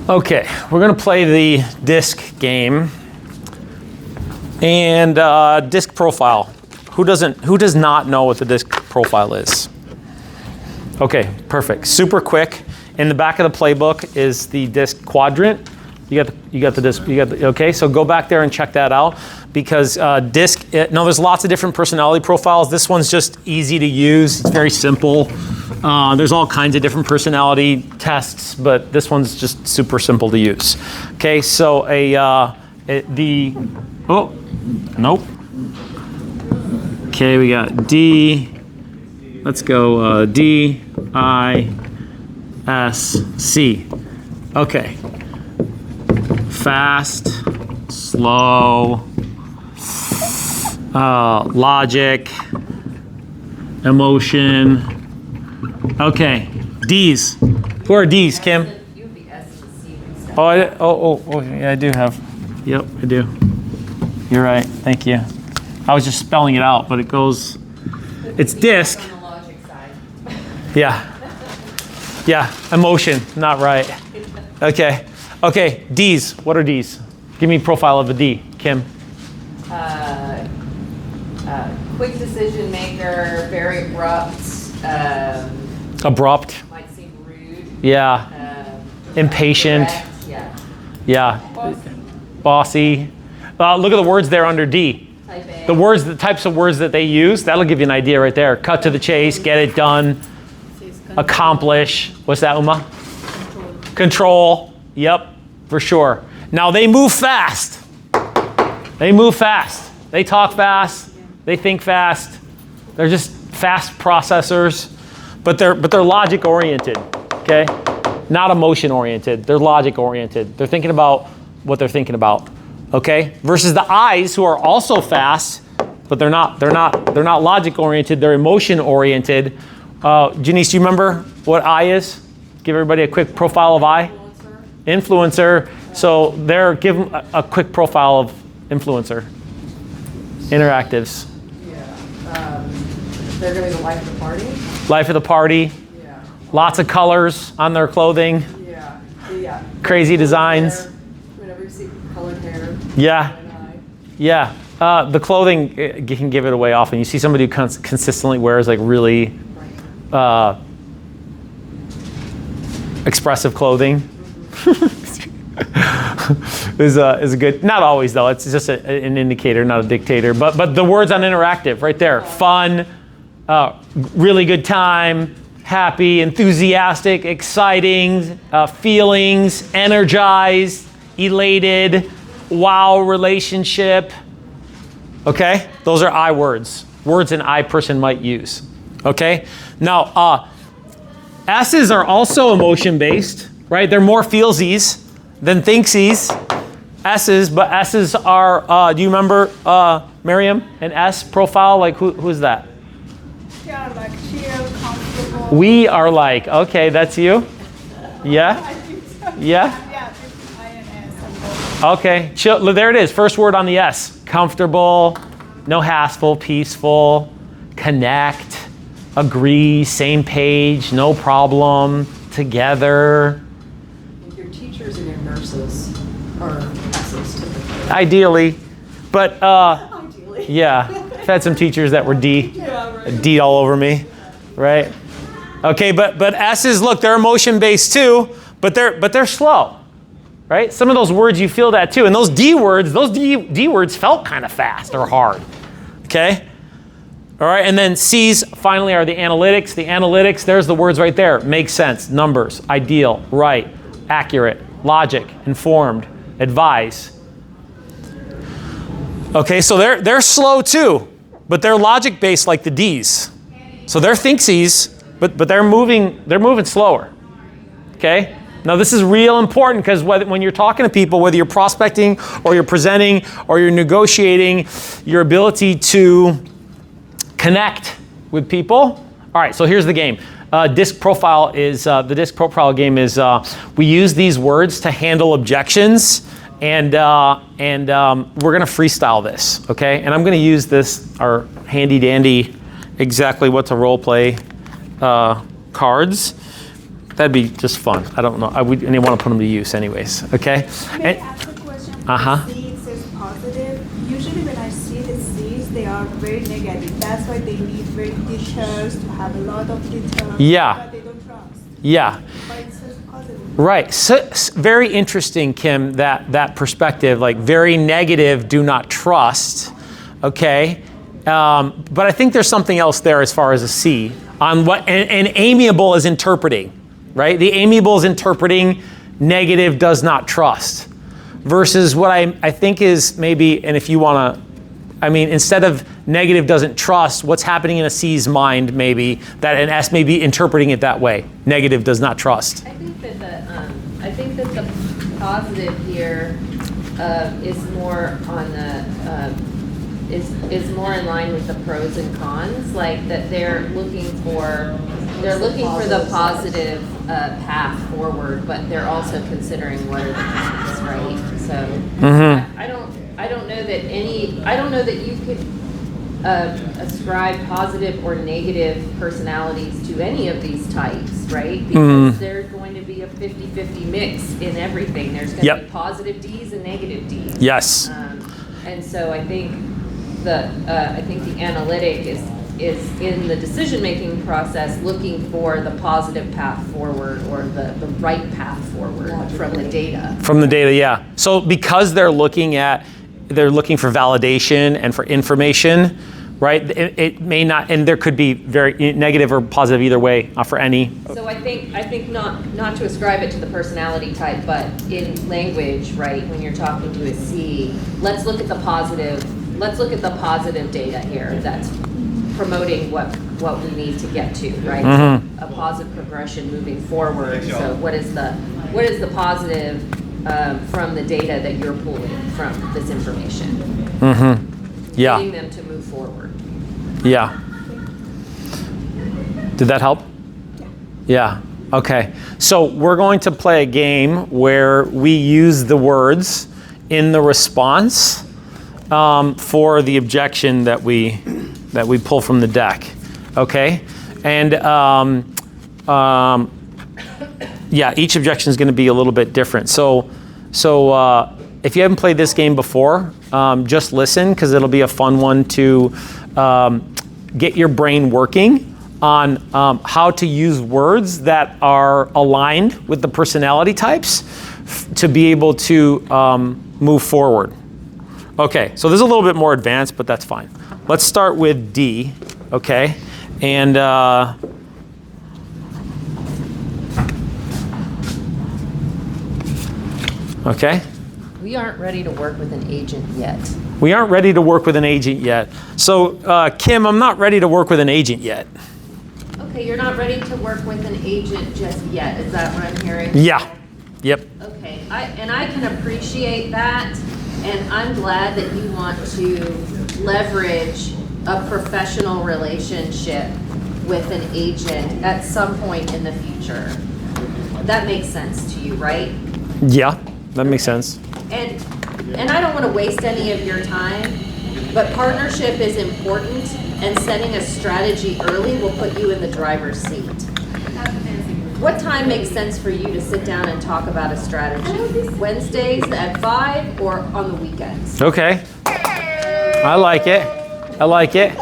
Okay, we're gonna play the disc game and disc profile. Who does not know what the disc profile is? Okay, perfect. Super quick. In the back of the playbook is the disc quadrant. You got the disc. Okay, so go back there and check that out because there's lots of different personality profiles. This one's just easy to use. It's very simple. There's all kinds of different personality tests, but this one's just super simple to use. Okay, so nope. Okay, we got D. Let's go D, I, S, C. Okay. Fast, slow, logic, emotion. Okay, D's. Who are D's, Kim? Oh, yeah, I do have. Yep, I do. You're right. Thank you. I was just spelling it out, but it goes. It's disc. On the logic side. Yeah, emotion. Not right. Okay. Okay, D's. What are D's? Give me a profile of a D, Kim. Quick decision maker, very abrupt. Abrupt. Might seem rude. Yeah. Impatient. Direct, yeah. Bossy. Look at the words there under D. Type A. The types of words that they use, that'll give you an idea right there. Cut to the chase, get it done, accomplish. What's that, Uma? Control. Yep, for sure. Now they move fast. They talk fast. They think fast. They're just fast processors, but they're logic oriented. Okay, not emotion oriented. They're logic oriented. They're thinking about what they're thinking about. Okay, versus the I's who are also fast, but they're not logic oriented. They're emotion oriented. Janice, do you remember what I is? Give everybody a quick profile of I. Influencer. So give them a quick profile of influencer. Interactives. Yeah. They're going to be the life of the party. Life of the party. Yeah. Lots of colors on their clothing. Yeah. Crazy designs. Hair. Whenever you see colored hair. Yeah. Yeah. The clothing can give it away often. You see somebody who consistently wears like really expressive clothing. is a good, not always though, it's just an indicator, not a dictator, but the words on interactive right there: fun, really good time, happy, enthusiastic, exciting, feelings, energized, elated, wow, relationship. Okay, those are I words an I person might use. Okay, now S's are also emotion based. Right, they're more feelsies than thinksies. S's, but S's are. Do you remember Miriam? An S profile, like who's that? Yeah, like chill, comfortable. We are like, okay, that's you. Yeah. I think so. Yeah. Yeah, INS. Okay, chill. There it is. First word on the S. Comfortable, no hassle, peaceful, connect, agree, same page, no problem, together. Teachers and your nurses are S's typically. Ideally, but Ideally. yeah, I've had some teachers that were D. Yeah, right. D all over me, right? Okay, but S's, look, they're emotion based too, but they're slow, right? Some of those words you feel that too, and those D words felt kind of fast or hard. Okay. All right, and then C's finally are the analytics. The analytics, there's the words right there. Make sense, numbers, ideal, right, accurate, logic, informed, advise. Okay, so they're slow too, but they're logic based like the D's. So they're thinksies, but they're moving slower. Okay? Now this is real important because when you're talking to people, whether you're prospecting or you're presenting or you're negotiating, your ability to connect with people. All right, so here's the game. Disc profile is, the disc profile game is, we use these words to handle objections, and we're gonna freestyle this, okay? And I'm gonna use this, our handy dandy, exactly what to role play cards. That'd be just fun. I don't know. I would want to put them to use anyways. Okay. May I ask a question? Uh-huh. C it says positive. Usually when I see the C's, they are very negative. That's why they need very details to have a lot of details. Yeah. But they don't trust. Yeah. But it says positive. Right. So, very interesting, Kim, that perspective, like very negative, do not trust. Okay. But I think there's something else there as far as a C on what, and amiable is interpreting, right? The amiable is interpreting negative does not trust versus what I think is maybe, and if you want to, I mean, instead of negative doesn't trust, what's happening in a C's mind maybe that an S may be interpreting it that way. Negative does not trust. I think that the positive here is more on the is more in line with the pros and cons, like that they're looking for the positive path forward, but they're also considering what are the cons, right? So I don't know that you could ascribe positive or negative personalities to any of these types, right? Because there's going to be a 50-50 mix in everything. There's going to be positive D's and negative D's. Yes. And so I think the analytic is in the decision-making process looking for the positive path forward or the right path forward from the data. From the data, yeah. So because they're looking for validation and for information, right? It may not, and there could be very negative or positive either way for any. So I think not to ascribe it to the personality type, but in language, right? When you're talking to a C, let's look at the positive data here that's promoting what we need to get to, right? Mm-hmm. A positive progression moving forward. So what is the positive from the data that you're pulling from this information? Mm-hmm. Yeah. Getting them to move forward. Yeah. Did that help? Yeah. Okay. So we're going to play a game where we use the words in the response for the objection that we pull from the deck. Okay. And yeah, each objection is going to be a little bit different. So if you haven't played this game before, just listen because it'll be a fun one to get your brain working on how to use words that are aligned with the personality types to be able to move forward. Okay, so this is a little bit more advanced, but that's fine. Let's start with D, okay? And okay. We aren't ready to work with an agent yet. We aren't ready to work with an agent yet. So, Kim, I'm not ready to work with an agent yet. Okay, you're not ready to work with an agent just yet. Is that what I'm hearing? Yeah. Yep. Okay, I can appreciate that, and I'm glad that you want to leverage a professional relationship with an agent at some point in the future. That makes sense to you, right? Yeah, that makes sense. And I don't want to waste any of your time, but partnership is important, and setting a strategy early will put you in the driver's seat. What time makes sense for you to sit down and talk about a strategy? Wednesdays at 5 or on the weekends? Okay. I like it. I like it.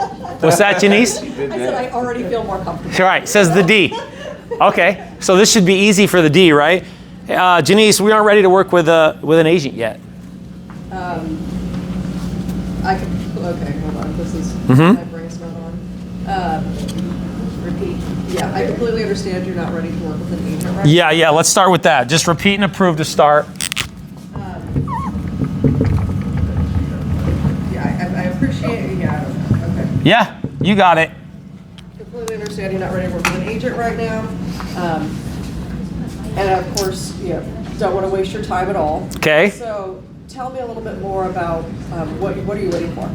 What's that, Janice? I said I already feel more comfortable. All right, says the D. Okay, so this should be easy for the D, right? Janice, we aren't ready to work with an agent yet. Okay, hold on. This is my brain's not on. Repeat. Yeah, I completely understand you're not ready to work with an agent, right? Yeah, let's start with that. Just repeat and approve to start. Yeah, I appreciate it. Yeah, I don't know. Okay. Yeah, you got it. Completely understand you're not ready to work with an agent right now. And of course, don't want to waste your time at all. Okay. So tell me a little bit more about what are you waiting for?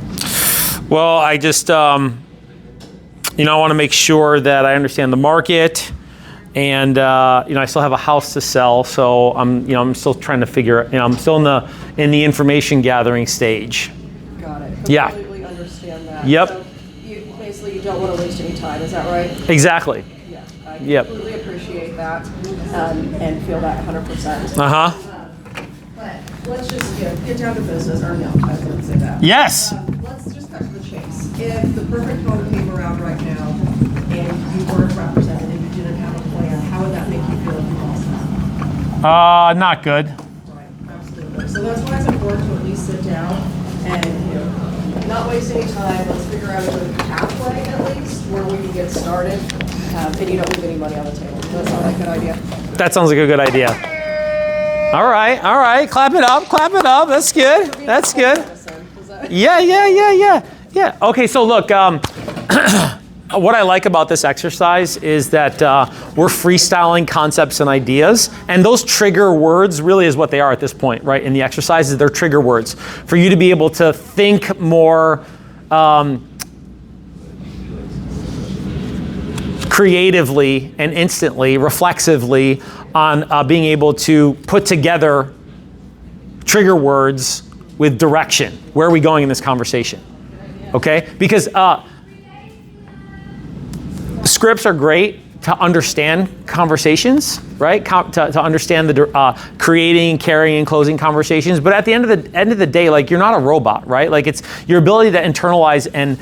Well, I just, I want to make sure that I understand the market, and I still have a house to sell, so I'm still trying to figure. I'm still in the information gathering stage. Got it. Yeah. Completely understand that. Yep. So you don't want to waste any time. Is that right? Exactly. Yeah. I Yep. completely appreciate that and feel that 100%. But let's just get down to business, or no, I was going to say that. Yes. Let's just cut to the chase. If the perfect home came around right now and you weren't represented and you didn't have a plan, how would that make you feel if you lost that? Not good. Right, absolutely. So that's why it's important to at least sit down and, not waste any time. Let's figure out a good pathway at least where we can get started, and you don't leave any money on the table. Does that sound like a good idea? That sounds like a good idea. All right. Clap it up. That's good. That's good. Yeah. Okay, so look, what I like about this exercise is that we're freestyling concepts and ideas, and those trigger words really is what they are at this point, right? In the exercises, they're trigger words for you to be able to think more creatively and instantly, reflexively on being able to put together trigger words with direction. Where are we going in this conversation? Okay? Because scripts are great to understand conversations, right? To understand the creating, carrying, and closing conversations. But at the end of the day, like, you're not a robot, right? Like, it's your ability to internalize and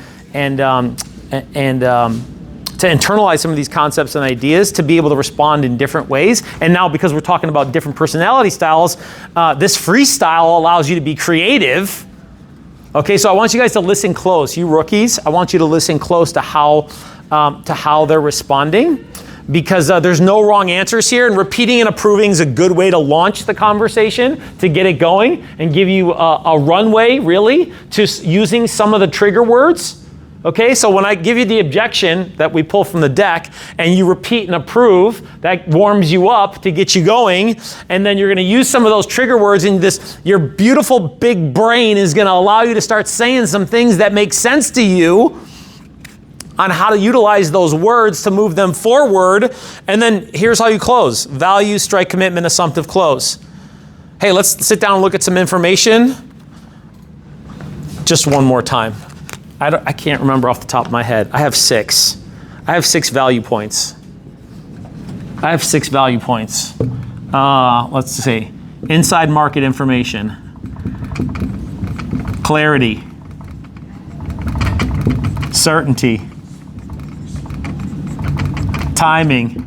to internalize some of these concepts and ideas to be able to respond in different ways. And now, because we're talking about different personality styles, this freestyle allows you to be creative. Okay, so I want you guys to listen close. You rookies, I want you to listen close to how they're responding, because there's no wrong answers here, and repeating and approving is a good way to launch the conversation, to get it going and give you a runway, really, to using some of the trigger words. Okay, so when I give you the objection that we pull from the deck and you repeat and approve, that warms you up to get you going, and then you're going to use some of those trigger words, and your beautiful big brain is going to allow you to start saying some things that make sense to you on how to utilize those words to move them forward. And then here's how you close: value, strike, commitment, assumptive, close. Hey, let's sit down and look at some information. Just one more time. I can't remember off the top of my head. I have 6. I have 6 value points. Let's see. Inside market information. Clarity. Certainty. Timing.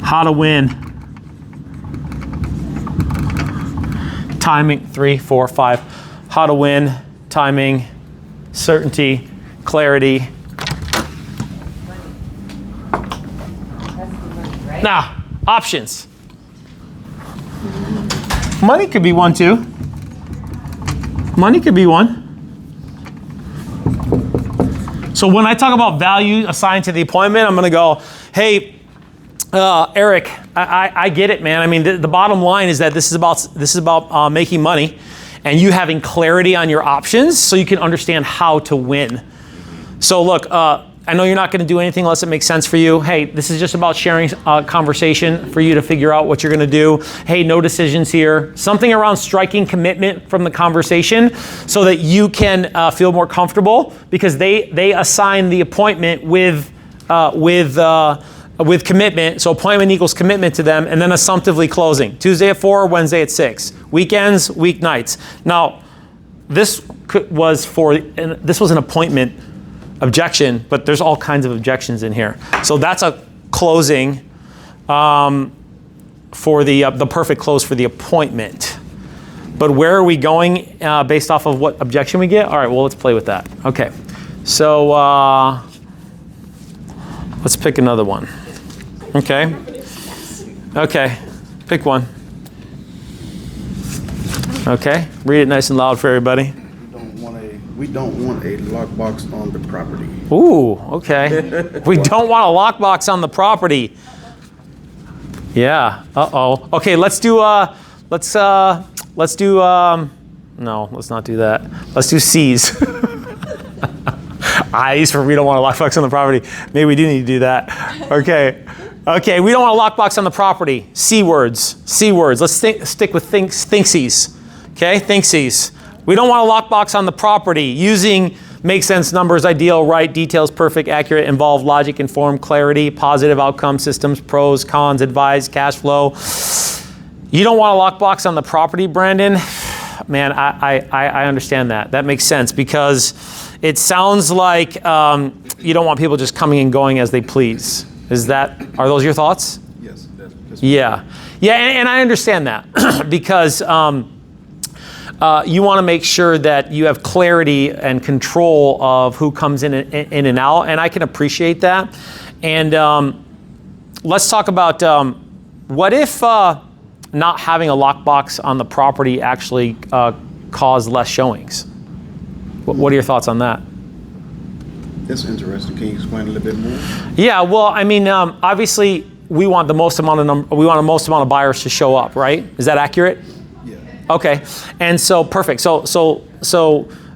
How to win. Timing, 3, 4, 5. How to win. Timing, certainty, clarity. Now, options. Money could be one too. Money could be one. So when I talk about value assigned to the appointment, I'm going to go, hey, Eric, I get it, man. I mean, the bottom line is that this is about making money, and you having clarity on your options so you can understand how to win. So look, I know you're not going to do anything unless it makes sense for you. Hey, this is just about sharing a conversation for you to figure out what you're going to do. Hey, no decisions here. Something around striking commitment from the conversation so that you can feel more comfortable, because they assign the appointment with commitment. So appointment equals commitment to them, and then assumptively closing. Tuesday at 4, Wednesday at 6. Weekends, weeknights. Now, this was an appointment objection, but there's all kinds of objections in here. So that's a closing for the perfect close for the appointment. But where are we going based off of what objection we get? All right, well, let's play with that. Okay, so let's pick another one. Okay, pick one. Okay, read it nice and loud for everybody. We don't want a lockbox on the property. Ooh, okay. We don't want a lockbox on the property. Yeah. Uh-oh. Okay, let's do no, let's not do that. Let's do C's. I's for we don't want a lockbox on the property. Maybe we do need to do that. Okay. Okay, we don't want a lockbox on the property. C words. Let's stick with thinksies. Okay, thinksies. We don't want a lockbox on the property using Make sense, numbers, ideal, right, details, perfect, accurate, involved, logic, informed, clarity, positive outcome, systems, pros, cons, advise, cash flow. You don't want a lockbox on the property, Brandon? Man, I understand that. That makes sense because it sounds like you don't want people just coming and going as they please. Are those your thoughts? Yes, that's Yeah, and I understand that because you want to make sure that you have clarity and control of who comes in and out, and I can appreciate that. And let's talk about what if not having a lockbox on the property actually caused less showings? What are your thoughts on that? That's interesting. Can you explain a little bit more? Yeah, well, I mean, obviously, we want the most amount of buyers to show up, right? Is that accurate? Yeah. Okay, and so perfect. So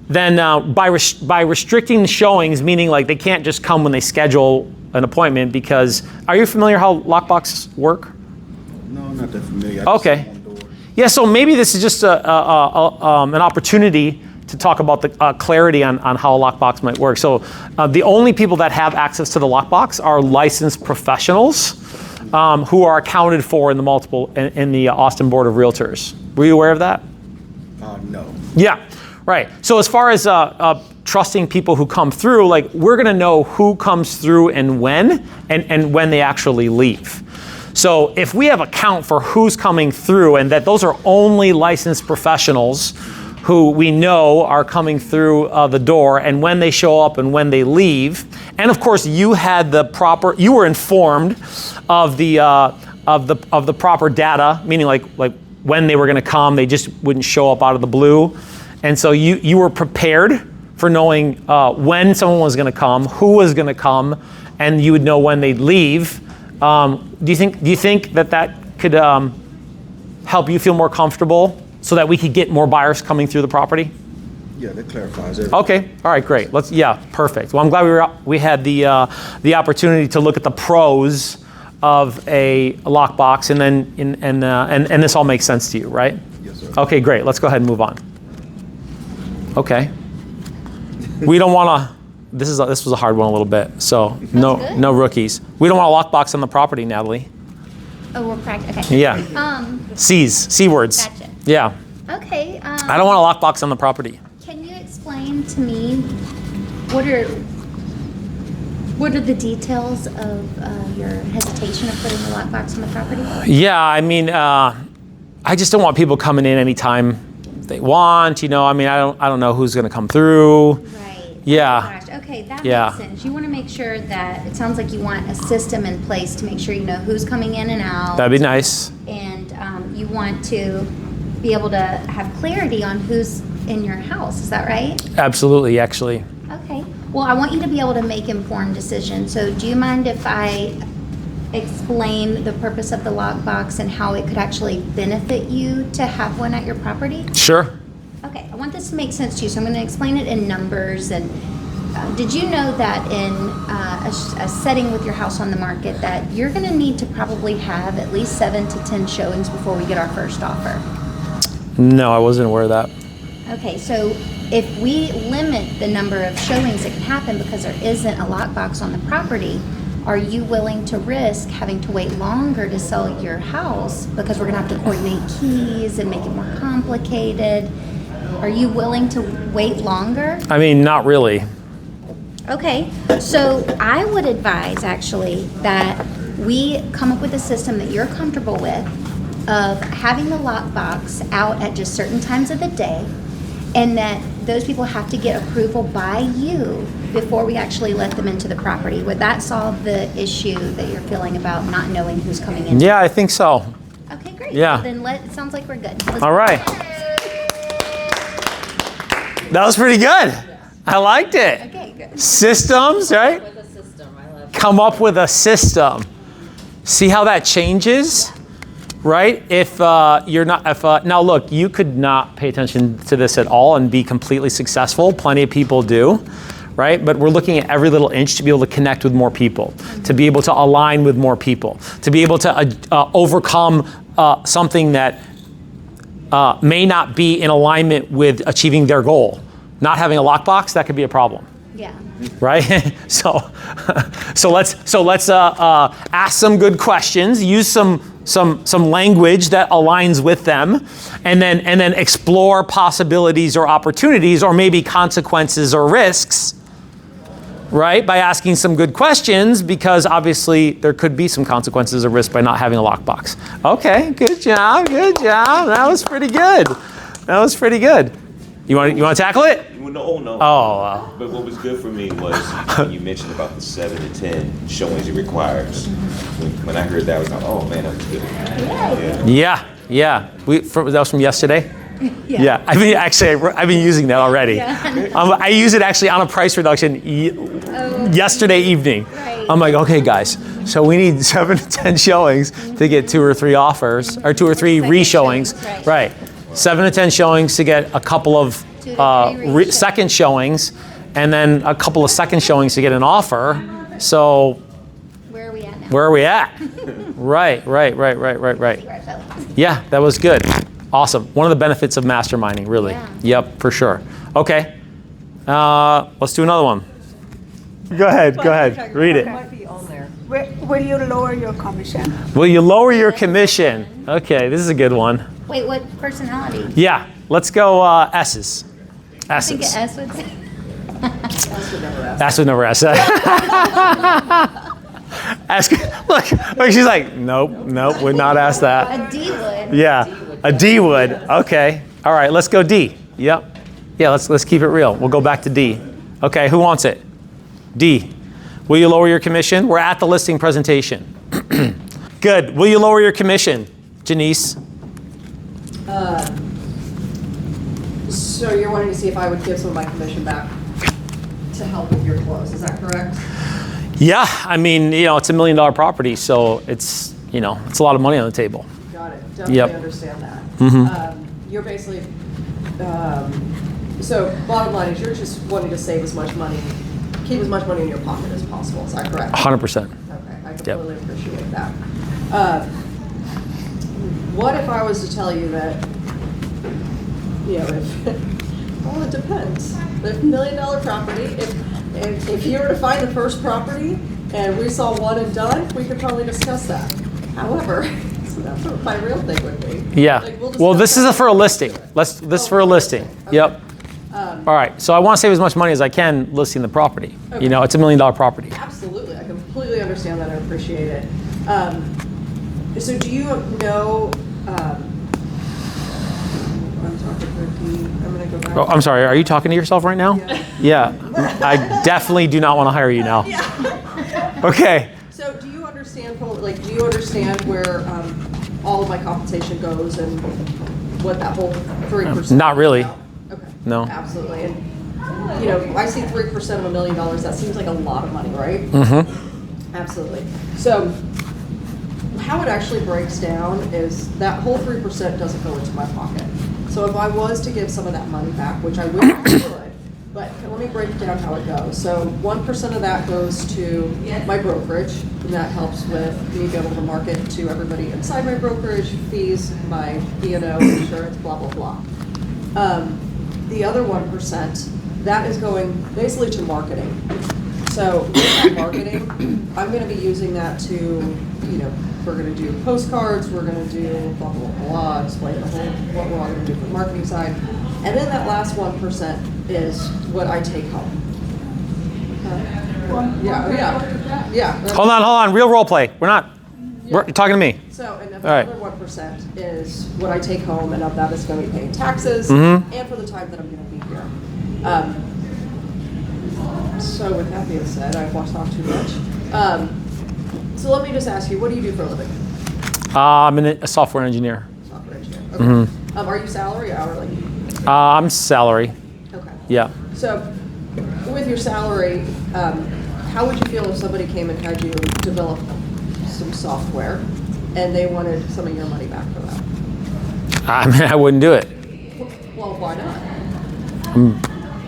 then by restricting showings, meaning like they can't just come when they schedule an appointment, because are you familiar how lockboxes work? No, I'm not that familiar. I just Okay. saw one door. Yeah, so maybe this is just an opportunity to talk about the clarity on how a lockbox might work. So the only people that have access to the lockbox are licensed professionals who are accounted for in the Austin Board of Realtors. Were you aware of that? No. Yeah, right. So as far as trusting people who come through, like we're gonna know who comes through and when they actually leave. So if we have a count for who's coming through and that those are only licensed professionals who we know are coming through the door and when they show up and when they leave, and of course you were informed of the proper data, meaning like when they were gonna come, they just wouldn't show up out of the blue. And so you were prepared for knowing when someone was gonna come, who was gonna come, and you would know when they'd leave. Do you think that could help you feel more comfortable so that we could get more buyers coming through the property? Yeah, that clarifies everything. Okay, all right, great. Perfect. Well, I'm glad we had the opportunity to look at the pros of a lockbox, and this all makes sense to you, right? Yes, sir. Okay, great. Let's go ahead and move on. Okay. We don't want to. This was a hard one a little bit, so no rookies. We don't want a lockbox on the property, Natalie. Oh, we're okay. Yeah. C words. Gotcha. Yeah. Okay. I don't want a lockbox on the property. Can you explain to me what are the details of your hesitation of putting a lockbox on the property? Yeah, I mean, I just don't want people coming in anytime they want. I mean, I don't know who's going to come through. Right. Yeah. Oh, gosh. Okay, that Yeah. makes sense. You want to make sure that it sounds like you want a system in place to make sure you know who's coming in and out. That'd be nice. And you want to be able to have clarity on who's in your house. Is that right? Absolutely, actually. Okay. Well, I want you to be able to make informed decisions. So do you mind if I explain the purpose of the lockbox and how it could actually benefit you to have one at your property? Sure. Okay. I want this to make sense to you, so I'm going to explain it in numbers. And did you know that in a setting with your house on the market that you're going to need to probably have at least 7 to 10 showings before we get our first offer? No, I wasn't aware of that. Okay, so if we limit the number of showings that can happen because there isn't a lockbox on the property, are you willing to risk having to wait longer to sell your house because we're going to have to coordinate keys and make it more complicated? Are you willing to wait longer? I mean, not really. Okay, so I would advise actually that we come up with a system that you're comfortable with of having the lockbox out at just certain times of the day, and that those people have to get approval by you before we actually let them into the property. Would that solve the issue that you're feeling about not knowing who's coming in? Yeah, I think so. Okay, great. Yeah. Well, then it sounds like we're good. All right. That was pretty good. I liked it. Okay, good. Systems, right? With a system, I love Come up with a system. See how that changes, right? If you're not, now look, you could not pay attention to this at all and be completely successful. Plenty of people do, right? But we're looking at every little inch to be able to connect with more people, to be able to align with more people, to be able to overcome something that may not be in alignment with achieving their goal. Not having a lockbox, that could be a problem. Yeah. Right? so let's ask some good questions, use some language that aligns with them, and then explore possibilities or opportunities or maybe consequences or risks, right? By asking some good questions, because obviously there could be some consequences or risks by not having a lockbox. Okay, good job. That was pretty good. You want to tackle it? No. Oh. But what was good for me was when you mentioned about the 7 to 10 showings it requires. When I heard that, I was like, oh man, that was good. Yeah. That was from yesterday? Yeah. I've been using that already. Yeah. I use it actually on a price reduction yesterday evening. Right. I'm like, okay, guys, so we need 7 to 10 showings to get 2 or 3 offers, or 2 or 3 Second re-showings. showings, Right. 7 to 10 showings to get a couple of 2 to 3 re-showings. second showings, and then a couple of second showings to get an offer. So Where are we at now? where are we at? Right. Yeah, that was good. Awesome. One of the benefits of masterminding, really. Yeah. Yep, for sure. Okay. Let's do another one. Go ahead. Read it. Might be on there. Will you lower your commission? Will you lower your commission? Okay, this is a good one. Wait, what personality? Yeah, let's go S's. I think S's. S would say. S would never ask that. Look, she's like, nope, would not ask that. A D would. Yeah, a D would. Okay. All right, let's go D. Yep. Yeah, let's keep it real. We'll go back to D. Okay, who wants it? D. Will you lower your commission? We're at the listing presentation. Good. Will you lower your commission? Janice? So you're wanting to see if I would give some of my commission back to help with your close, is that correct? Yeah, I mean, it's $1 million property, so it's a lot of money on the table. Got it, definitely Yep. understand that. Mm-hmm. You're basically, so bottom line is you're just wanting to save as much money, keep as much money in your pocket as possible, is that correct? 100%. Okay, I completely appreciate that. What if I was to tell you that, well, it depends. If $1 million property, if you were to find the first property and we saw one and done, we could probably discuss that. However, so that's what my real thing would be. Yeah. Like, we'll Well, discuss this is that. for a listing. This is for a listing. Okay. Yep. All right. So I want to save as much money as I can listing the property. Okay. It's $1 million property. Absolutely, I completely understand that, I appreciate it. So do you know, I'm talking for D, I'm gonna go back. Oh, I'm sorry. Are you talking to yourself right now? Yeah. Yeah. I definitely do not want to hire you now. Okay. So do you understand, do you understand where all of my compensation goes and what that whole 3%? Not really. is about? Okay. No. Absolutely, and, I see 3% of $1 million, that seems like a lot of money, right? Mm-hmm. Absolutely. So how it actually breaks down is that whole 3% doesn't go into my pocket. So if I was to give some of that money back, which I would, but let me break down how it goes. So 1% of that goes to my brokerage, and that helps with me being able to market to everybody inside my brokerage, fees, my E&O, insurance, blah, blah, blah. The other 1%, that is going basically to marketing. So with that marketing, I'm going to be using that to, we're going to do postcards, we're going to do blah, blah, blah, explain the whole, what we're all going to do for the marketing side. And then that last 1% is what I take home. Yeah. Hold on. Real role play. We're talking to me. So, and then the All right. other 1% is what I take home, and of that is going to be paying taxes, Mm-hmm. and for the time that I'm going to be here. So with that being said, I've talked too much. So let me just ask you, what do you do for a living? I'm a software engineer. Software engineer. Okay. Mm-hmm. Are you salary or hourly? I'm salary. Okay. Yeah. So with your salary, how would you feel if somebody came and had you develop some software and they wanted some of your money back for that? I wouldn't do it. Well, why not?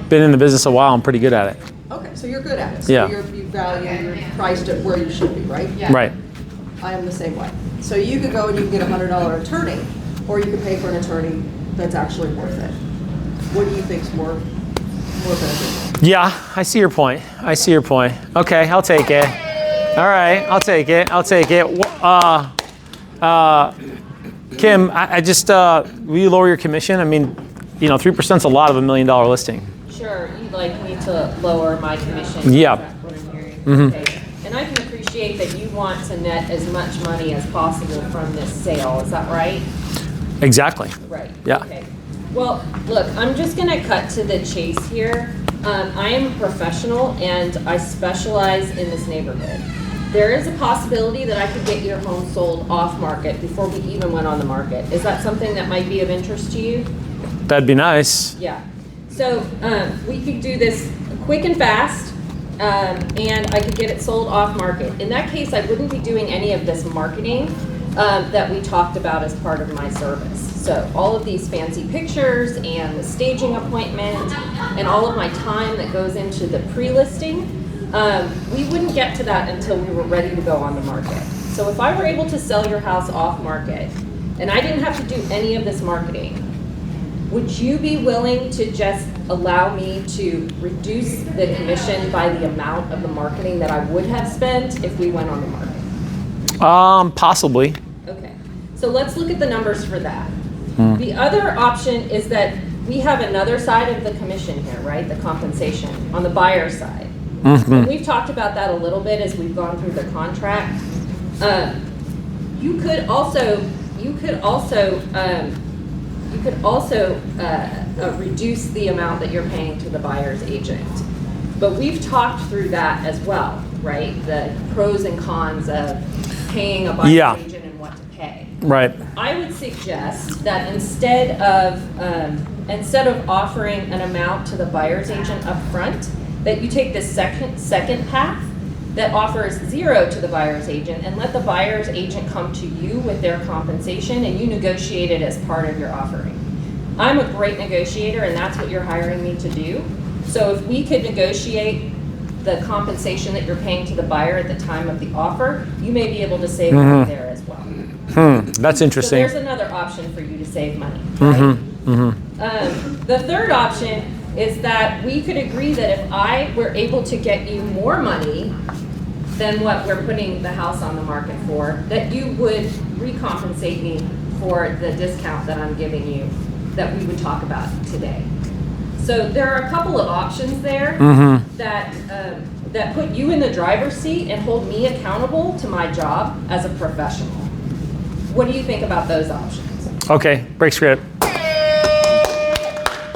Been in the business a while. I'm pretty good at it. Okay, so you're good at it. So Yeah. you value, you're priced at where you should be, right? Yeah. Right. I am the same way. So you could go and you can get a $100 attorney, or you could pay for an attorney that's actually worth it. What do you think's more more beneficial. Yeah, I see your point. I see your point. Okay, I'll take it. All right, I'll take it. I'll take it. Kim, I just, will you lower your commission? I mean, 3% is a lot of $1 million listing. Sure, you'd like me to lower my commission? Yeah. Is that what I'm hearing? Okay. And I can appreciate that you want to net as much money as possible from this sale, is that right? Exactly. Right. Yeah. Okay. Well, look, I'm just going to cut to the chase here. I am a professional and I specialize in this neighborhood. There is a possibility that I could get your home sold off market before we even went on the market. Is that something that might be of interest to you? That'd be nice. Yeah. So we could do this quick and fast, and I could get it sold off market. In that case, I wouldn't be doing any of this marketing that we talked about as part of my service. So all of these fancy pictures and the staging appointment and all of my time that goes into the pre-listing, we wouldn't get to that until we were ready to go on the market. So if I were able to sell your house off market and I didn't have to do any of this marketing, would you be willing to just allow me to reduce the commission by the amount of the marketing that I would have spent if we went on the market? Possibly. Okay, so let's look at the numbers for that. The other option is that we have another side of the commission here, right? The compensation on the buyer side. And we've talked about that a little bit as we've gone through the contract. You could also reduce the amount that you're paying to the buyer's agent. But we've talked through that as well, right? The pros and cons of paying a buyer's agent and what to pay. Right. I would suggest that instead of offering an amount to the buyer's agent up front, that you take this second path that offers 0 to the buyer's agent and let the buyer's agent come to you with their compensation and you negotiate it as part of your offering. I'm a great negotiator and that's what you're hiring me to do. So if we could negotiate the compensation that you're paying to the buyer at the time of the offer, you may be able to save money there as well. That's interesting. So there's another option for you to save money, right? The third option is that we could agree that if I were able to get you more money than what we're putting the house on the market for, that you would recompensate me for the discount that I'm giving you that we would talk about today. So there are a couple of options there that put you in the driver's seat and hold me accountable to my job as a professional. What do you think about those options? Okay, break script.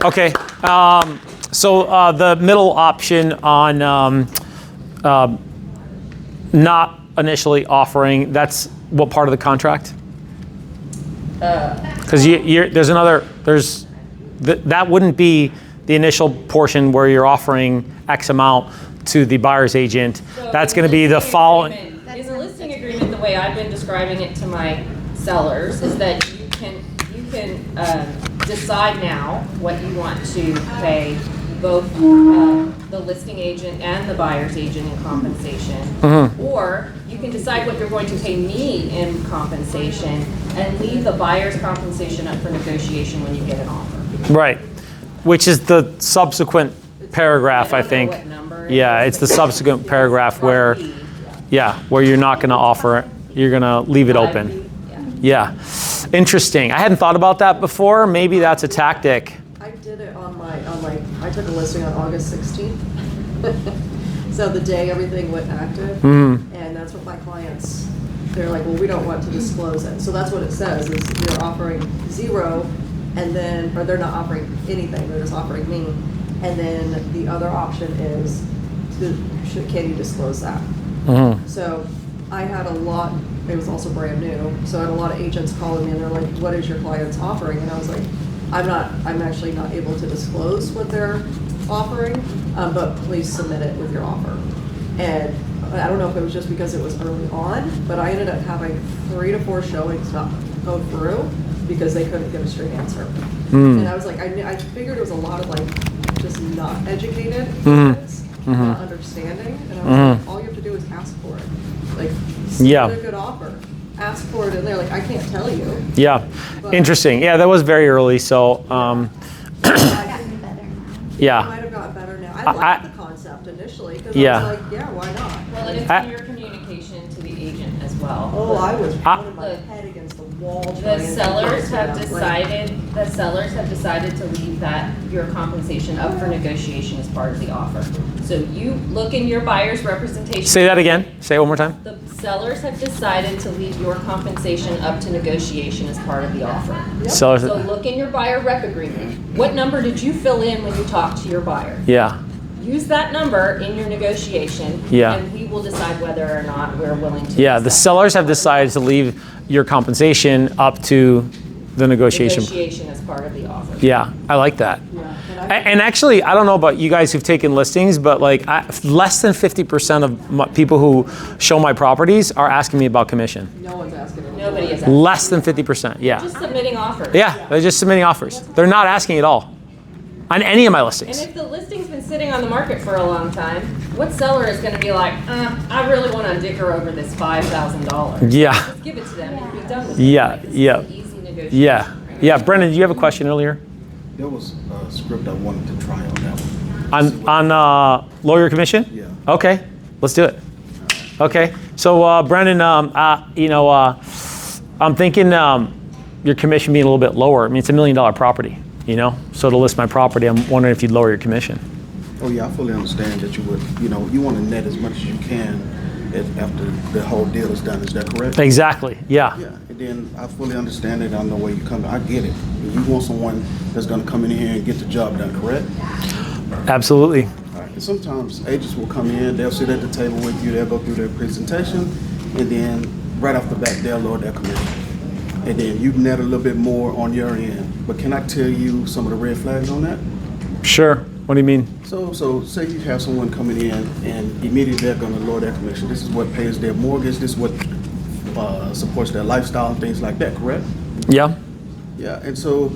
Okay, so the middle option on not initially offering, that's what part of the contract? Because that wouldn't be the initial portion where you're offering X amount to the buyer's agent. So That's going to be the following. In the listing agreement, the way I've been describing it to my sellers is that you can decide now what you want to pay both the listing agent and the buyer's agent in compensation, or you can decide what you're going to pay me in compensation and leave the buyer's compensation up for negotiation when you get an offer. Right, which is the subsequent paragraph, I think. What number it Yeah, is. it's the subsequent paragraph where, where you're not going to offer it. You're going to leave it open. Yeah, interesting. I hadn't thought about that before. Maybe that's a tactic. I did it on my, I took a listing on August 16th. So the day everything went active, and that's what my clients, they're like, well, we don't want to disclose it. So that's what it says, is you're offering 0, and then, or they're not offering anything, they're just offering me. And then the other option is, can you disclose that? So I had a lot, it was also brand new, so I had a lot of agents calling me and they're like, what is your client's offering? And I was like, I'm actually not able to disclose what they're offering, but please submit it with your offer. And I don't know if it was just because it was early on, but I ended up having 3 to 4 showings not go through because they couldn't get a straight answer. And I was like, I figured it was a lot of like, just not educated agents, not understanding. And I was like, all you have to do is ask for it. Like, submit a good offer. Ask for it, and they're like, I can't tell you. Yeah, interesting. Yeah, that was very early, so It yeah. might have gotten better liked the concept initially, because I Yeah. was like, yeah, why not? Well, and it's I- in your communication to the agent as well. Oh, I was pounding my The- head against the wall. The trying to sellers have convince them, like, decided to leave that, your compensation up for negotiation as part of the offer. So you look in your buyer's representation. Say that again. Say it one more time. The sellers have decided to leave your compensation up to negotiation as part of the offer. So, So look in your buyer rep agreement. What number did you fill in when you talked to your buyer? yeah. Use that number in your negotiation. Yeah. And we will decide whether or not we're willing to. Yeah, the accept sellers have decided to leave your compensation up to the negotiation. negotiation as part of the offer. Yeah, I like that. Yeah, and And actually, I don't know about you guys who've taken listings, but like less than 50% of people who show my properties are asking me about commission. no one's asking. them. Nobody is asking. Less than 50%, yeah. Just submitting offers. Yeah, they're just submitting offers. They're not asking at all on any of my And listings. if the listing's been sitting on the market for a long time, what seller is gonna be like, I really wanna dicker over this $5,000? Yeah, Just give it to them and be done with it. Yeah, Like, this is yeah. an easy negotiation. yeah, yeah. Brendan, did you have a question earlier? There was a script I wanted to try on that one. On lawyer commission? Yeah. Okay, let's do it. Okay, so Brendan, I'm thinking your commission being a little bit lower. I mean, it's $1 million property, So to list my property, I'm wondering if you'd lower your commission. Oh, yeah, I fully understand that you would, you want to net as much as you can after the whole deal is done. Is that correct? Exactly, yeah. Yeah, and then I fully understand it. I know where you come. I get it. You want someone that's going to come in here and get the job done, correct? Absolutely. All right. And sometimes agents will come in, they'll sit at the table with you, they'll go through their presentation, and then right off the bat, they'll lower their commission. And then you net a little bit more on your end. But can I tell you some of the red flags on that? Sure. What do you mean? So say you have someone coming in and immediately they're going to lower their commission. This is what pays their mortgage. This is what supports their lifestyle and things like that, correct? Yeah. Yeah, and so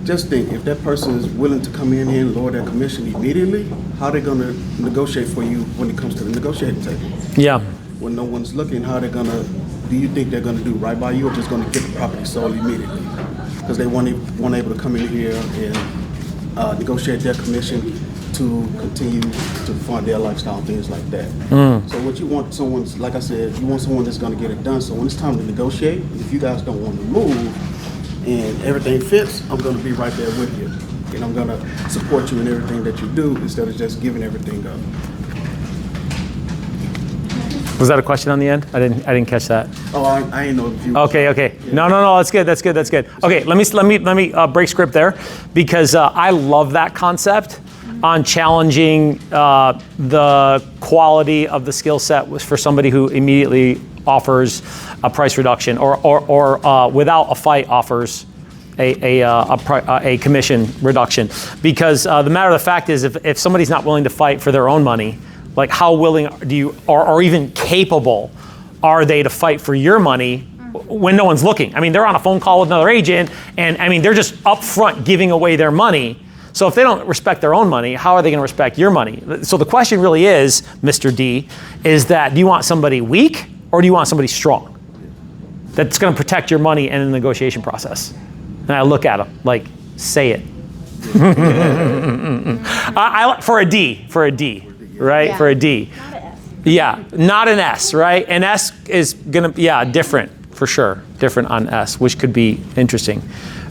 just think, if that person is willing to come in here and lower their commission immediately, how they going to negotiate for you when it comes to the negotiating table? Yeah. When no one's looking, how they're going to, do you think they're going to do right by you or just going to get the property sold immediately? Because they weren't able to come in here and negotiate their commission to continue to fund their lifestyle and things like that. So what you want someone's, like I said, you want someone that's going to get it done. So when it's time to negotiate, if you guys don't want to move and everything fits, I'm going to be right there with you. And I'm going to support you in everything that you do instead of just giving everything up. Was that a question on the end? I didn't catch that. Oh, I ain't know if you. Okay. No, that's good. That's good. Okay, let me break script there, because I love that concept on challenging the quality of the skill set for somebody who immediately offers a price reduction or without a fight offers a commission reduction. Because the matter of the fact is, if somebody's not willing to fight for their own money, like how willing do you, or even capable are they to fight for your money when no one's looking? I mean, they're on a phone call with another agent, and I mean, they're just upfront giving away their money. So if they don't respect their own money, how are they going to respect your money? So the question really is, Mr. D, is that do you want somebody weak or do you want somebody strong that's going to protect your money in the negotiation process? And I look at them like, say it. For a D, right? Yeah. For a D. Not an S. Yeah, not an S, right? An S is gonna, different for sure. Different on S, which could be interesting.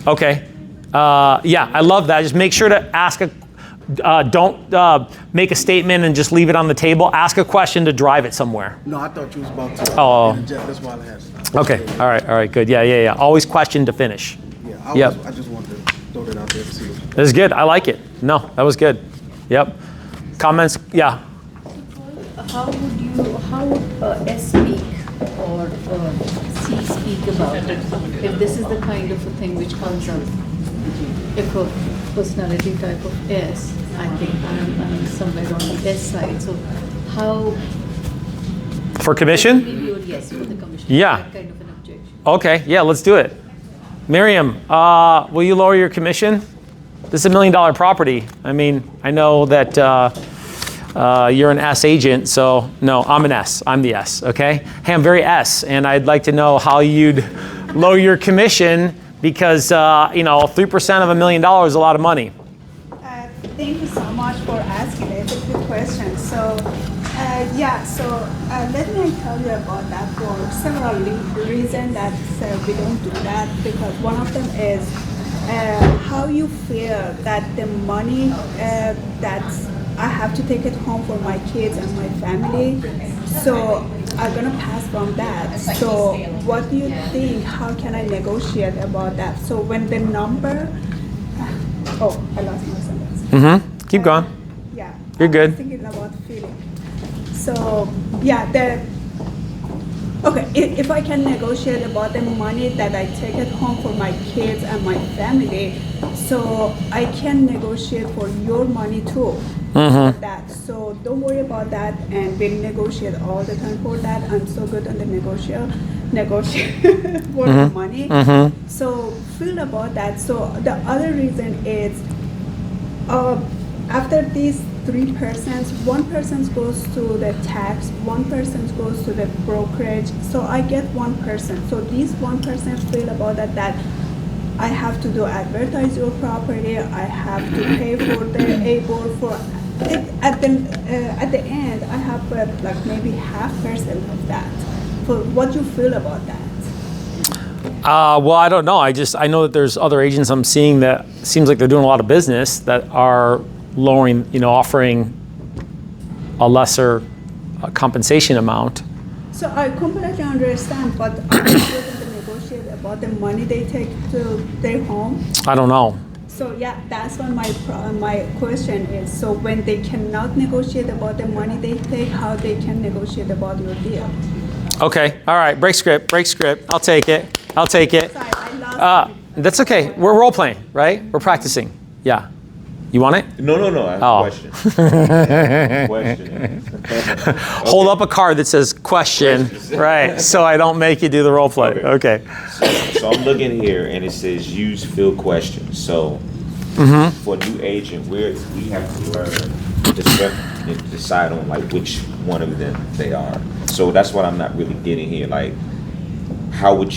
Okay, yeah, I love that. Just make sure to ask don't make a statement and just leave it on the table. Ask a question to drive it somewhere. No, I thought you was about to. Oh. Interject. That's why I asked. Okay, all right, good. Yeah. Always question to finish. Yeah, Yep. I just wanted to throw that out there to see. This is good. I like it. No, that was good. Yep. Comments? Yeah. How would S speak or C speak about it? If this is the kind of a thing which comes up, if a personality type of S, I think I'm somewhere on the S side. So how? For commission? Maybe you would, yes, for the commission. Yeah. That kind of an objection. Okay, yeah, let's do it. Miriam, will you lower your commission? This is $1 million property. I mean, I know that you're an S agent, so no, I'm an S. I'm the S, okay? Hey, I'm very S, and I'd like to know how you'd lower your commission because, 3% of $1 million is a lot of money. Thank you so much for asking it. question. So, let me tell you about that for several reasons that we don't do that, because one of them is how you feel that the money that I have to take it home for my kids and my family, so I'm gonna pass from that. So what do you think, how can I negotiate about that? So when the number, I lost my sentence. Keep going. Yeah. You're good. I was thinking about feeling. So, if I can negotiate about the money that I take it home for my kids and my family, so I can negotiate for your money too. For that. So don't worry about that, and we'll negotiate all the time for that. I'm so good on the negotiate for the money. So feel about that. So the other reason is after these 3 persons, 1 person goes to the tax, 1 person goes to the brokerage. So I get 1 person. So these 1 person feel about that I have to do advertise your property, I have to pay for the able for it, at the end I have like maybe 0.5% of that. For what you feel about that? Well, I don't know. I know that there's other agents I'm seeing that seems like they're doing a lot of business that are lowering, offering a lesser compensation amount. So I completely understand, but are you able to negotiate about the money they take to their home? I don't know. So that's what my question is. So when they cannot negotiate about the money they take, how they can negotiate about your deal? Okay. All right. Break script. I'll take it. Sorry, I lost. That's okay. We're role playing, right? We're practicing. Yeah. You want it? No. I have a question. Hold up a card that says question, right? So I don't make you do the role play. Okay. So I'm looking here and it says use field questions. So for a new agent, we have to learn to decide on like which one of them they are. So that's what I'm not really getting here. Like, how would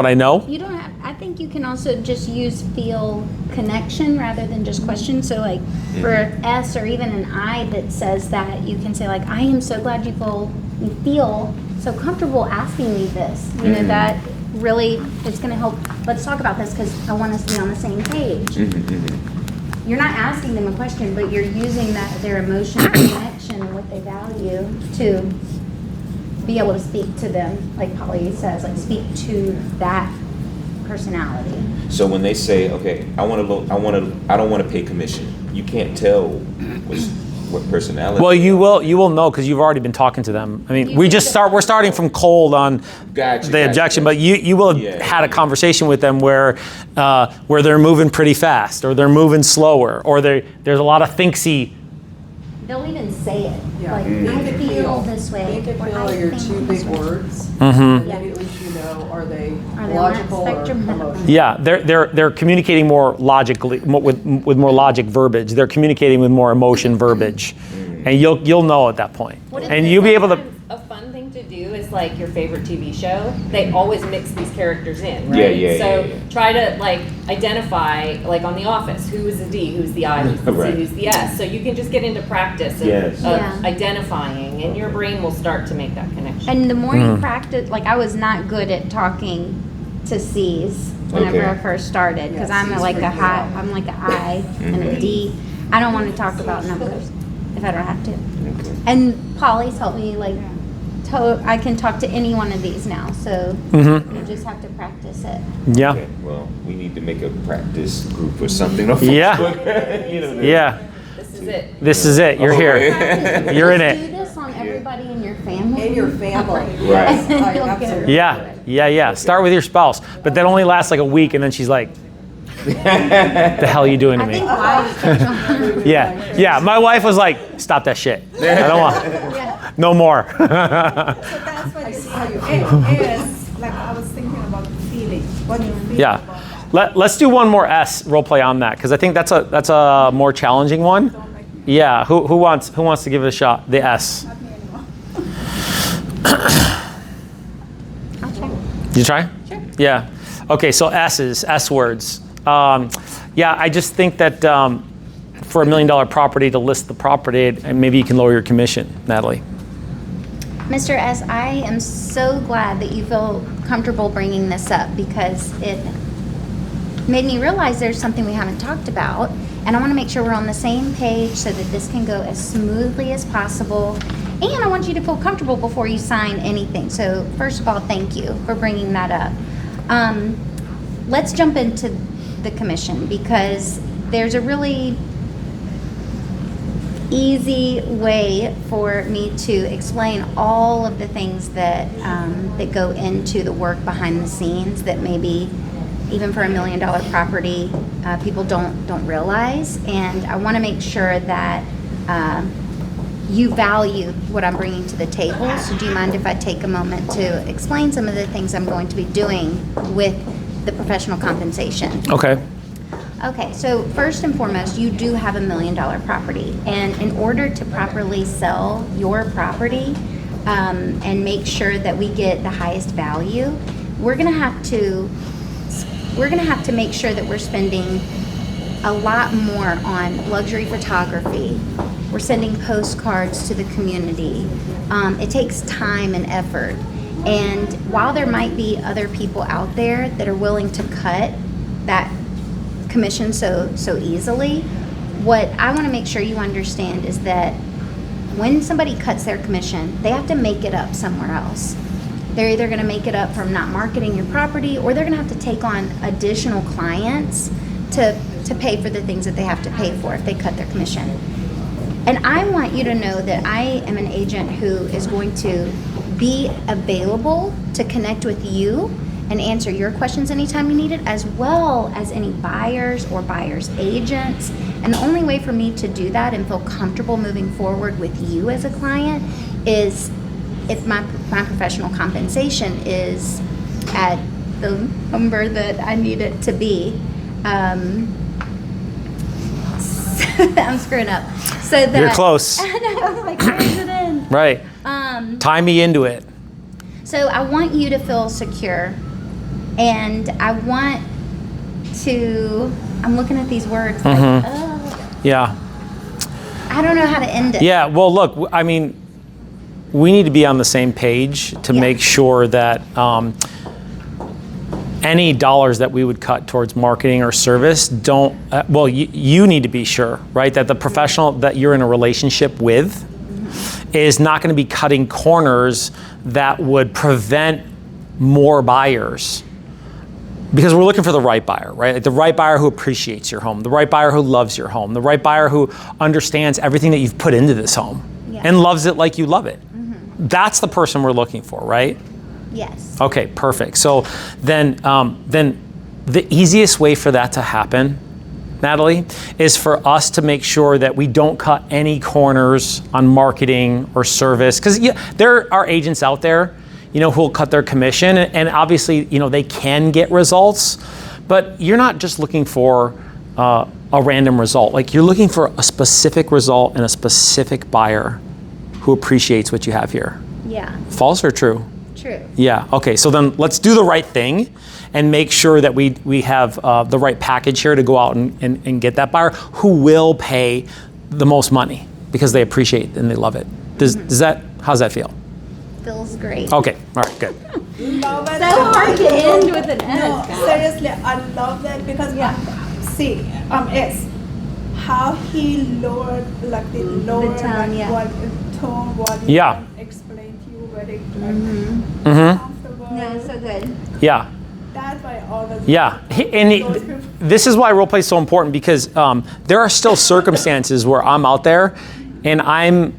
I know? You don't have, I think you can also just use feel connection rather than just question. So like for S or even an I that says that, you can say like, I am so glad you feel so comfortable asking me this. You know, that really, it's gonna help. Let's talk about this because I want us to be on the same page. You're not asking them a question, but you're using their emotional connection and what they value to be able to speak to them, like Pauly says, like speak to that personality. So when they say, okay, I don't want to pay commission, you can't tell what personality. Well, you will know because you've already been talking to them. I mean, we're starting from cold on the objection, but you will have had a conversation with them where they're moving pretty fast, or they're moving slower, or there's a lot of thinksy. They'll even say it. Yeah. Like, I feel this way. Think and or feel I are your think 2 this big way. words. Mm-hmm. And at least you know, are they Are they on that logical or spectrum? emotional? Yeah, they're communicating more logically with more logic verbiage. They're communicating with more emotion verbiage, and you'll know at that point, and you'll be able to. A fun thing to do is like your favorite TV show. They always mix these characters in, right? So try to like identify, like on The Office, who is the D, who's the I, who's the C, who's the S. So you can just get into practice of identifying, and your brain will start to make that connection. And the more you practice, like I was not good at talking to C's whenever I first started, because I'm like a high, I'm like an I and a D. I don't want to talk about numbers if I don't have to. And Pauly's helped me like. I can talk to any one of these now, so you just have to practice it. Yeah. Okay, well, we need to make a practice group or something. Yeah. Yeah. This is it. You're here. You're in it. Do this on everybody in your family. In your family. Right. Absolutely. Yeah. Start with your spouse, but that only lasts like a week, and then she's like, "The hell are you doing to I me?" think wives Yeah. My wife was like, "Stop that shit. I don't want. No more." So that's what I see how you feel. Is like I was thinking about feeling. What you feel Yeah. Let's do one more S role play on that, because I think that's a more challenging one. Yeah. Who wants to give it a shot? The S. Not me anymore. I'll try. You try? Sure. Yeah. Okay. So S words. I just think that for $1 million property to list the property, and maybe you can lower your commission, Natalie. Mr. S., I am so glad that you feel comfortable bringing this up because it made me realize there's something we haven't talked about, and I want to make sure we're on the same page so that this can go as smoothly as possible. And I want you to feel comfortable before you sign anything. So first of all, thank you for bringing that up. Let's jump into the commission because there's a really easy way for me to explain all of the things that that go into the work behind the scenes that maybe even for $1 million property people don't realize. And I want to make sure that you value what I'm bringing to the table. So do you mind if I take a moment to explain some of the things I'm going to be doing with the professional compensation? Okay. Okay, so first and foremost, you do have $1 million property. And in order to properly sell your property and make sure that we get the highest value, we're gonna have to make sure that we're spending a lot more on luxury photography. We're sending postcards to the community. It takes time and effort. And while there might be other people out there that are willing to cut that commission so easily, what I want to make sure you understand is that when somebody cuts their commission, they have to make it up somewhere else. They're either going to make it up from not marketing your property, or they're going to have to take on additional clients to pay for the things that they have to pay for if they cut their commission. And I want you to know that I am an agent who is going to be available to connect with you and answer your questions anytime you need it, as well as any buyers or buyers agents. And the only way for me to do that and feel comfortable moving forward with you as a client is if my professional compensation is at the number that I need it to be. I'm screwing up. So that You're close. I know, I'm like, where's it in? Right. Tie me into it. So I want you to feel secure, and I want to, I'm looking at these words like, oh, Yeah. I don't know how to end it. Yeah, well, look, I mean, we need to be on the same page to Yeah. make sure that any dollars that we would cut towards marketing or service don't, well, you need to be sure, right, that the professional that you're in a relationship with is not going to be cutting corners that would prevent more buyers. Because we're looking for the right buyer, right? Like the right buyer who appreciates your home, the right buyer who loves your home, the right buyer who understands everything that you've put into this home and loves it like you love it. That's the person we're looking for, right? Yes. Okay, perfect. So then the easiest way for that to happen, Natalie, is for us to make sure that we don't cut any corners on marketing or service. Because there are agents out there, who will cut their commission, and obviously, they can get results, but you're not just looking for a random result. Like, you're looking for a specific result and a specific buyer who appreciates what you have here. Yeah. False or true? True. Yeah, okay, so then let's do the right thing and make sure that we have the right package here to go out and get that buyer who will pay the most money because they appreciate it and they love it. How's that feel? Feels great. Okay, all right, good. Love it. So hard to end with an No, S. seriously, I love that because see, S, how he lowered like the lower tone, tone, what Yeah. explain to you very comfortable. No, so good. That's why all the Yeah, this is why role play is so important, because there are still circumstances where I'm out there and I'm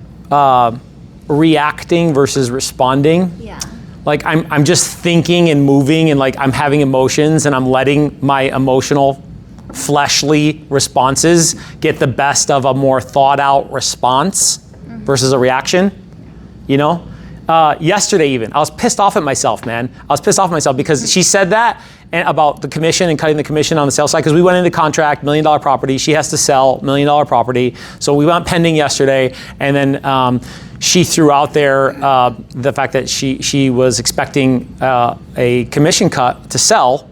reacting versus responding. Yeah. Like I'm just thinking and moving, and like I'm having emotions, and I'm letting my emotional fleshly responses get the best of a more thought out response versus a reaction. Yesterday even, I was pissed off at myself, man. I was pissed off at myself because she said that about the commission and cutting the commission on the sales side, because we went into contract, $1 million property. She has to sell $1 million property. So we went pending yesterday, and then she threw out there the fact that she was expecting a commission cut to sell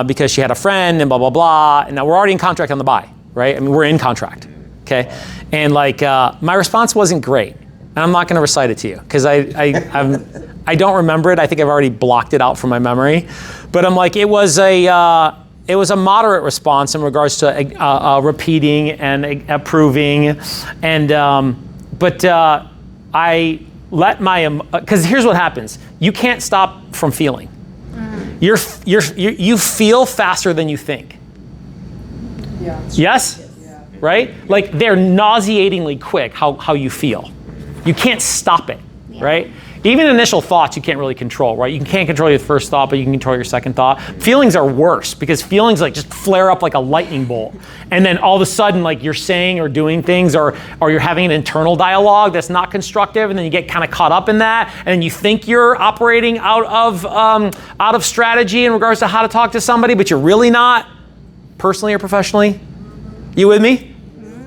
because she had a friend and blah, blah, blah. And now we're already in contract on the buy. right? I mean, we're in contract, okay? And like, my response wasn't great. And I'm not gonna recite it to you, because I don't remember it. I think I've already blocked it out from my memory. But I'm like, it was a moderate response in regards to repeating and approving. And, but I let because here's what happens. You can't stop from feeling. You feel faster than you think. Yeah. Yes? Right? Like they're nauseatingly quick how you feel. You can't stop it, right? Even initial thoughts you can't really control, right? You can't control your first thought, but you can control your second thought. Feelings are worse because feelings like just flare up like a lightning bolt. And then all of a sudden like you're saying or doing things or you're having an internal dialogue that's not constructive, and then you get kind of caught up in that, and you think you're operating out of strategy in regards to how to talk to somebody, but you're really not, personally or professionally. You with me?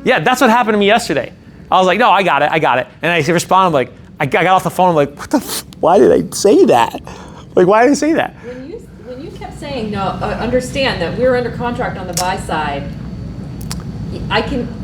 Yeah, that's what happened to me yesterday. I was like, no, I got it. And I responded, I'm like, I got off the phone, I'm like, why did I say that? Like, why did I say that? When you kept saying, no, understand that we're under contract on the buy side,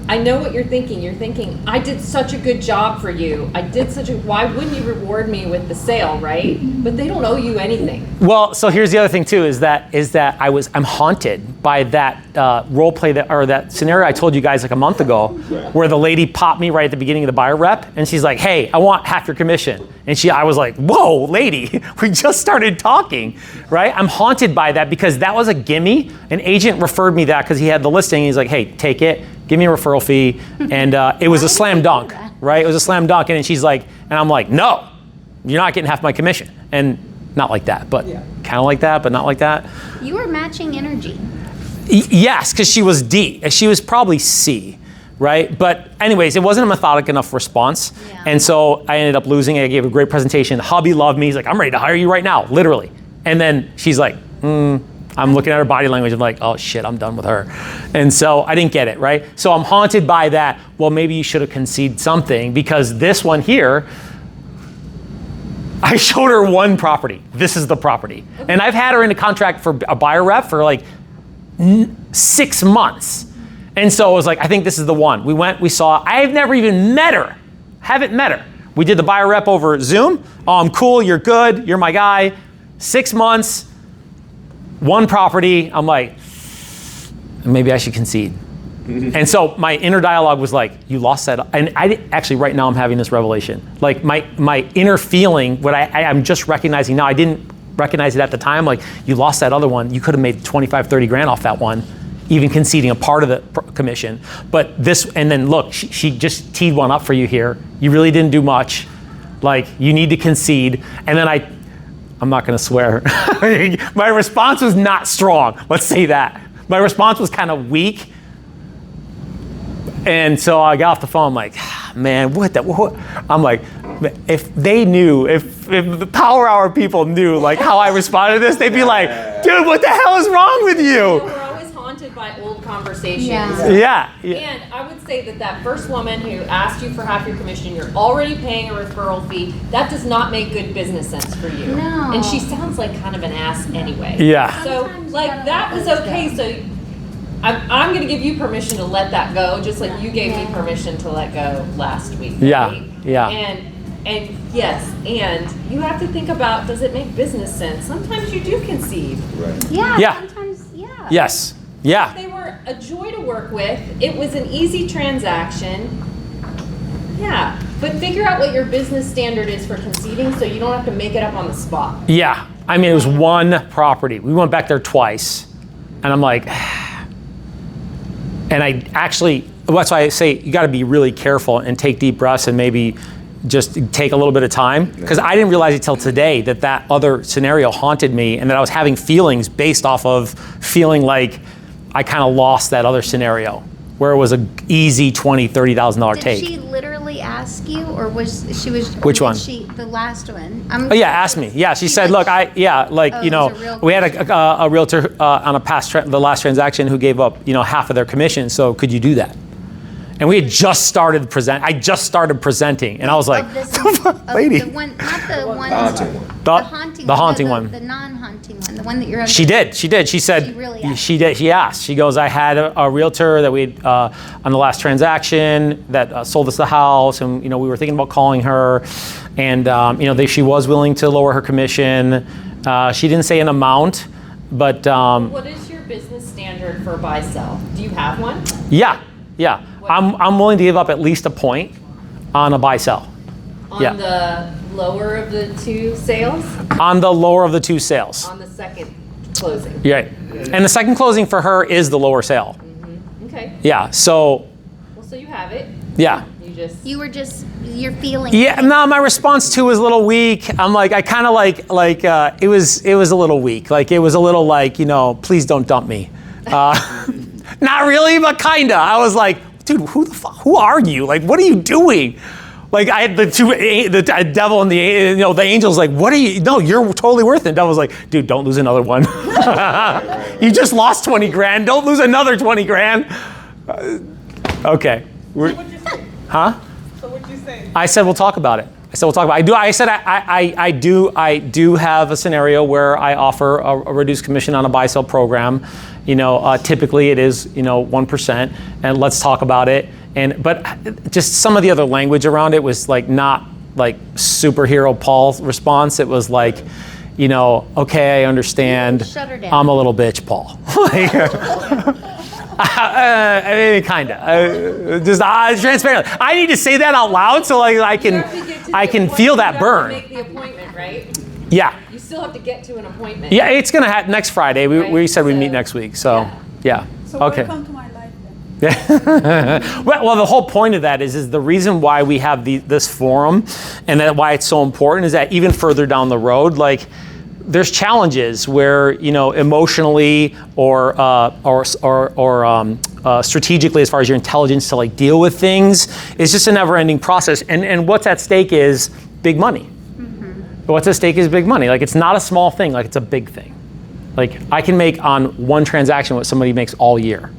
I know what you're thinking. You're thinking, I did such a good job for you. Why wouldn't you reward me with the sale, right? But they don't owe you anything. Well, so here's the other thing too, is that I'm haunted by that role play that scenario I told you guys like a month ago, where the lady popped me right at the beginning of the buyer rep, and she's like, hey, I want half your commission. And I was like, whoa, lady, we just started talking, right? I'm haunted by that because that was a gimme. An agent referred me that because he had the listing. He's like, hey, take it, give me a referral fee. And it was a slam dunk, right? It was a slam dunk. And then she's like, and I'm like, no, you're not getting half my commission. And not like that, but kind of like that, but not like that. You were matching energy. Yes, because she was D. She was probably C, right? But anyways, it wasn't a methodic enough response. Yeah. And so I ended up losing. I gave a great presentation. Hubby loved me. He's like, I'm ready to hire you right now, literally. And then she's like, I'm looking at her body language. I'm like, oh shit, I'm done with her. And so I didn't get it, right? So I'm haunted by that. Well, maybe you should have conceded something, because this one here, I showed her one property. This is the property. And I've had her in a contract for a buyer rep for like 6 months. And so I was like, I think this is the one. We went, we saw, I've never even met her. Haven't met her. We did the buyer rep over Zoom. Oh, I'm cool, you're good, you're my guy. 6 months, one property. I'm like, maybe I should concede. And so my inner dialogue was like, you lost that. And actually right now I'm having this revelation. Like my inner feeling, what I'm just recognizing now, I didn't recognize it at the time. Like, you lost that other one. You could have made 25, 30 grand off that one, even conceding a part of the commission. But this, and then look, she just teed one up for you here. You really didn't do much. Like, you need to concede. And then I'm not gonna swear. My response was not strong. Let's say that. My response was kind of weak. And so I got off the phone, I'm like, man, what? I'm like, if they knew, if the Power Hour people knew like how I responded to this, they'd be like, dude, what the hell is wrong with you? We're always haunted by old conversations. Yeah. And I would say that first woman who asked you for half your commission, you're already paying a referral fee. That does not make good business sense for you. No. And she sounds like kind of an ass anyway. Yeah. So like that was okay. So I'm going to give you permission to let that go, just like you gave me permission to let go last week. Right? Yeah. And yes, and you have to think about, does it make business sense? Sometimes you do concede. Right. Yeah. Sometimes, yeah. Yes. Yeah. They were a joy to work with. It was an easy transaction. Yeah, but figure out what your business standard is for conceding so you don't have to make it up on the spot. Yeah. I mean, it was one property. We went back there twice, and I'm like, and I actually, that's why I say you got to be really careful and take deep breaths and maybe just take a little bit of time, because I didn't realize until today that other scenario haunted me, and that I was having feelings based off of feeling like I kind of lost that other scenario where it was an easy $20,000, $30,000 take. Did she literally ask you, or was she? Which one? The last one. Oh yeah, asked me. Yeah, she said, "Look, we had a realtor on the last transaction who gave up, half of their commission. So could you do that?" And we had just started I just started presenting, and I was like, Of this- lady. of the one, not the one. haunting one. The haunting one. The non-haunting one, the one that you're. She did. She said, She really asked. she did. She asked. She goes, I had a realtor that we on the last transaction that sold us the house, and we were thinking about calling her, and she was willing to lower her commission. She didn't say an amount, but What is your business standard for buy sell? Do you have one? yeah. I'm willing to give up at least a point on a buy sell. On Yeah. the lower of the two sales? On the lower of the two sales. On the second closing? Right. And the second closing for her is the lower sale. Okay. Yeah. So Well, so you have it. yeah. You're feeling. Yeah, no, my response to was a little weak. I'm like, I kind of it was a little weak. Like it was a little like, please don't dump me. Not really, but kinda. I was like, dude, who are you? Like, what are you doing? Like I had the devil and the angel's like, what are you? No, you're totally worth it. The devil's like, dude, don't lose another one. You just lost 20 grand. Don't lose another 20 grand. Okay. Huh? So what'd you say? I said we'll talk about it. I do have a scenario where I offer a reduced commission on a buy-sell program. Typically it is 1%, and let's talk about it. But just some of the other language around it was like not like superhero Paul response. It was like, okay, I understand. Shut her down. I'm a little bitch, Paul. Kinda. Just transparently. I need to say that out loud so I can feel that burn. Make the appointment, right? Yeah. You still have to get to an appointment. Yeah, it's gonna happen next Friday. We Right, said we'd meet so- next week. So yeah. So Okay. welcome to my life then. Well, the whole point of that is the reason why we have this forum, and that why it's so important is that even further down the road, like there's challenges where emotionally or strategically, as far as your intelligence to like deal with things, it's just a never-ending process. And what's at stake is big money. What's at stake is big money. Like it's not a small thing. Like it's a big thing. Like I can make on one transaction what somebody makes all year.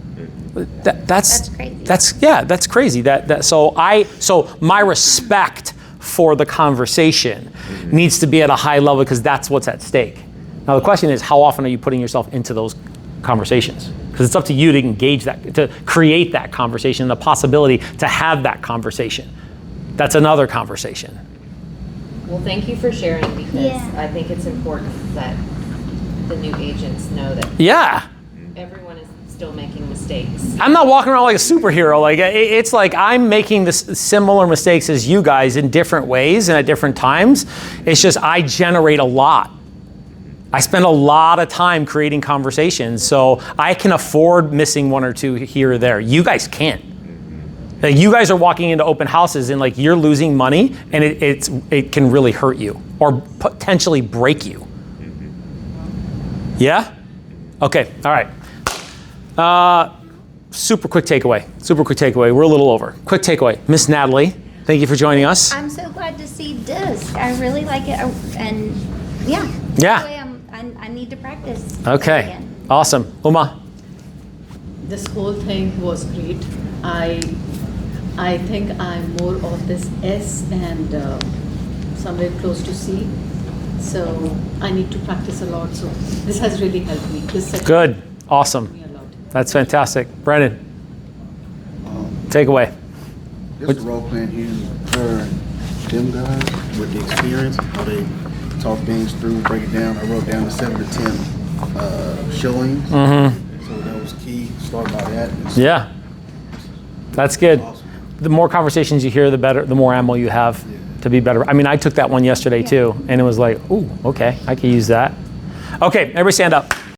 That's crazy. That's crazy. So my respect for the conversation needs to be at a high level because that's what's at stake. Now the question is, how often are you putting yourself into those conversations? Because it's up to you to engage that, to create that conversation, the possibility to have that conversation. That's another conversation. Well, thank you for sharing because Yeah. I think it's important that the new agents know that Yeah. everyone is still making mistakes. I'm not walking around like a superhero. Like it's like I'm making similar mistakes as you guys in different ways and at different times. It's just I generate a lot. I spend a lot of time creating conversations, so I can afford missing one or two here or there. You guys can't. Like you guys are walking into open houses and like you're losing money, and it can really hurt you or potentially break you. Yeah? Okay. All right. Super quick takeaway. We're a little over. Quick takeaway. Miss Natalie, thank you for joining us. I'm so glad to see this. I really like it, and yeah. Yeah. Anyway, I need to practice. Okay. Again. Awesome. Uma. This whole thing was great. I think I'm more of this S and somewhere close to C. So I need to practice a lot. So this has really helped me. This session Good. Awesome. helped me a lot. That's fantastic. Brendan, take away. Just role playing here, her and them guys with the experience, how they talk things through, break it down. I wrote down the 7 to 10 showings. So that was key. Start by that. Yeah. That's good. Awesome. The more conversations you hear, the better, the more ammo you have to be better. I mean, I took that one yesterday too, and it was like, ooh, okay, I could use that. Okay, everybody stand up.